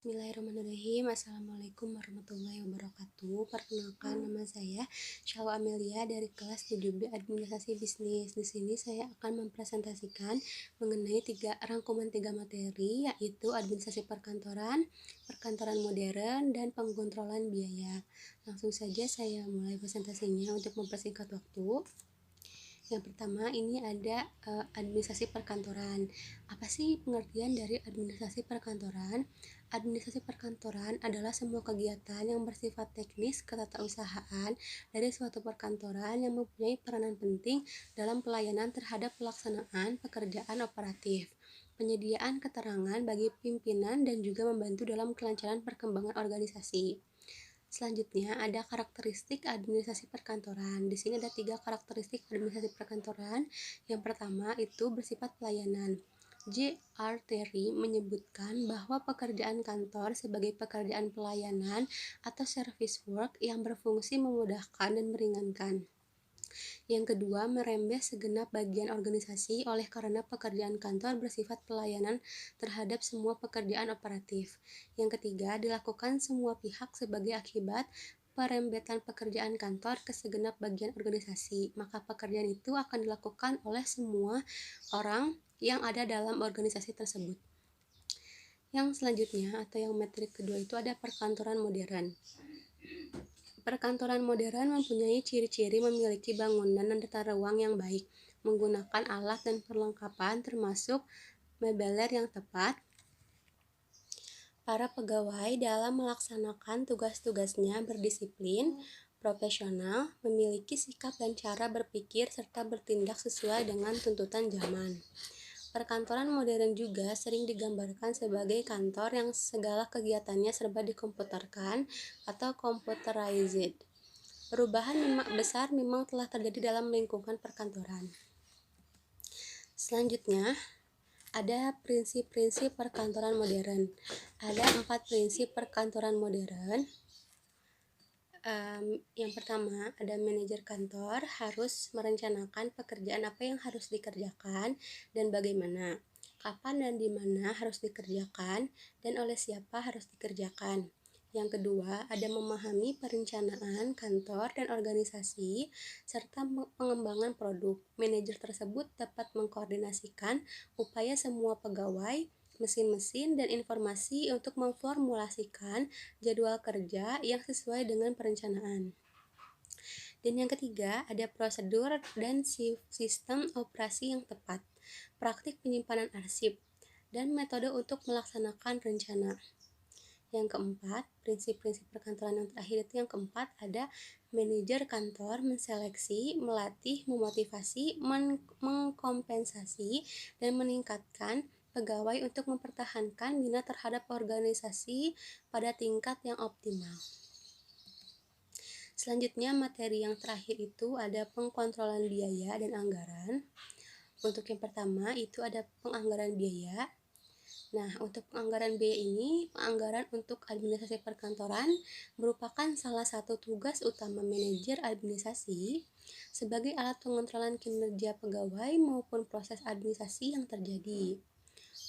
Bismillahirrahmanirrahim. Assalamualaikum warahmatullahi wabarakatuh. Perkenalkan, nama saya Shalwa Amelia dari kelas 7B Administrasi Bisnis. Di sini saya akan mempresentasikan mengenai rangkuman tiga materi, yaitu administrasi perkantoran, perkantoran modern, dan pengkontrolan biaya. Langsung saja saya mulai presentasinya untuk mempersingkat waktu. Yang pertama ini ada administrasi perkantoran. Apa sih pengertian dari administrasi perkantoran? Administrasi perkantoran adalah semua kegiatan yang bersifat teknis ketatausahaan dari suatu perkantoran yang mempunyai peranan penting dalam pelayanan terhadap pelaksanaan pekerjaan operatif, penyediaan keterangan bagi pimpinan, dan juga membantu dalam kelancaran perkembangan organisasi. Selanjutnya ada karakteristik administrasi perkantoran. Di sini ada 3 karakteristik administrasi perkantoran. Yang pertama itu bersifat pelayanan. J.R. Terry menyebutkan bahwa pekerjaan kantor sebagai pekerjaan pelayanan atau service work yang berfungsi memudahkan dan meringankan. Yang kedua, merembes segenap bagian organisasi oleh karena pekerjaan kantor bersifat pelayanan terhadap semua pekerjaan operatif. Yang ketiga, dilakukan semua pihak sebagai akibat perembetan pekerjaan kantor ke segenap bagian organisasi. Maka pekerjaan itu akan dilakukan oleh semua orang yang ada dalam organisasi tersebut. Yang selanjutnya atau yang materi kedua itu ada perkantoran modern. Perkantoran modern mempunyai ciri-ciri memiliki bangunan dan tata ruang yang baik, menggunakan alat dan perlengkapan termasuk mebeler yang tepat. Para pegawai dalam melaksanakan tugas-tugasnya berdisiplin, profesional, memiliki sikap dan cara berpikir serta bertindak sesuai dengan tuntutan zaman. Perkantoran modern juga sering digambarkan sebagai kantor yang segala kegiatannya serba dikomputerkan atau computerized. Perubahan besar memang telah terjadi dalam lingkungan perkantoran. Selanjutnya, ada prinsip-prinsip perkantoran modern. Ada 4 prinsip perkantoran modern. Yang pertama, ada manajer kantor harus merencanakan pekerjaan apa yang harus dikerjakan dan bagaimana, kapan dan di mana harus dikerjakan, dan oleh siapa harus dikerjakan. Yang kedua, ada memahami perencanaan kantor dan organisasi serta pengembangan produk. Manajer tersebut dapat mengkoordinasikan upaya semua pegawai, mesin-mesin, dan informasi untuk memformulasikan jadwal kerja yang sesuai dengan perencanaan. Dan yang ketiga, ada prosedur dan sistem operasi yang tepat, praktik penyimpanan arsip, dan metode untuk melaksanakan rencana. Yang keempat, prinsip-prinsip perkantoran yang terakhir itu yang keempat ada manajer kantor menseleksi, melatih, memotivasi, mengkompensasi, dan meningkatkan pegawai untuk mempertahankan minat terhadap organisasi pada tingkat yang optimal. Selanjutnya, materi yang terakhir itu ada pengkontrolan biaya dan anggaran. Untuk yang pertama itu ada penganggaran biaya. Nah, untuk penganggaran biaya ini, penganggaran untuk administrasi perkantoran merupakan salah satu tugas utama manajer administrasi sebagai alat pengontrolan kinerja pegawai maupun proses administrasi yang terjadi.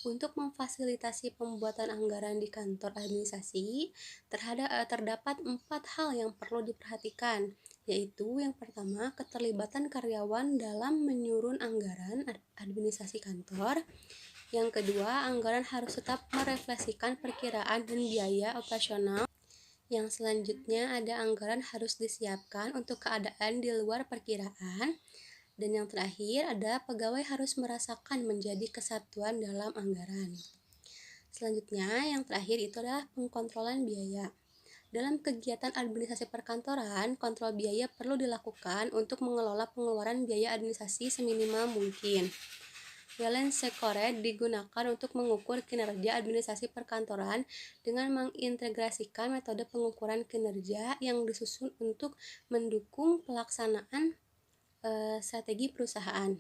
Untuk memfasilitasi pembuatan anggaran di kantor administrasi, terdapat 4 hal yang perlu diperhatikan, yaitu yang pertama, keterlibatan karyawan dalam menyusun anggaran administrasi kantor. Yang kedua, anggaran harus tetap merefleksikan perkiraan dan biaya operasional. Yang selanjutnya ada anggaran harus disiapkan untuk keadaan di luar perkiraan. Dan yang terakhir ada pegawai harus merasakan menjadi kesatuan dalam anggaran. Selanjutnya yang terakhir itu adalah pengkontrolan biaya. Dalam kegiatan administrasi perkantoran, kontrol biaya perlu dilakukan untuk mengelola pengeluaran biaya administrasi seminimal mungkin. Balance scorecard digunakan untuk mengukur kinerja administrasi perkantoran dengan mengintegrasikan metode pengukuran kinerja yang disusun untuk mendukung pelaksanaan strategi perusahaan.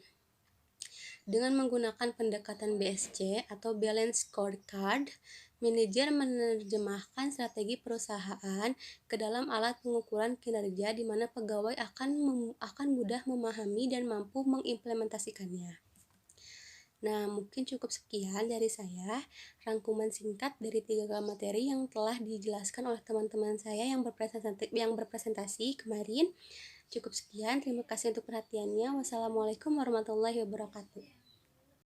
Dengan menggunakan pendekatan BSC atau Balance Scorecard, manajer menerjemahkan strategi perusahaan ke dalam alat pengukuran kinerja di mana pegawai akan mudah memahami dan mampu mengimplementasikannya. Nah, mungkin cukup sekian dari saya, rangkuman singkat dari 3 materi yang telah dijelaskan oleh teman-teman saya yang berpresentasi kemarin. Cukup sekian, terima kasih untuk perhatiannya. Wassalamualaikum warahmatullahi wabarakatuh.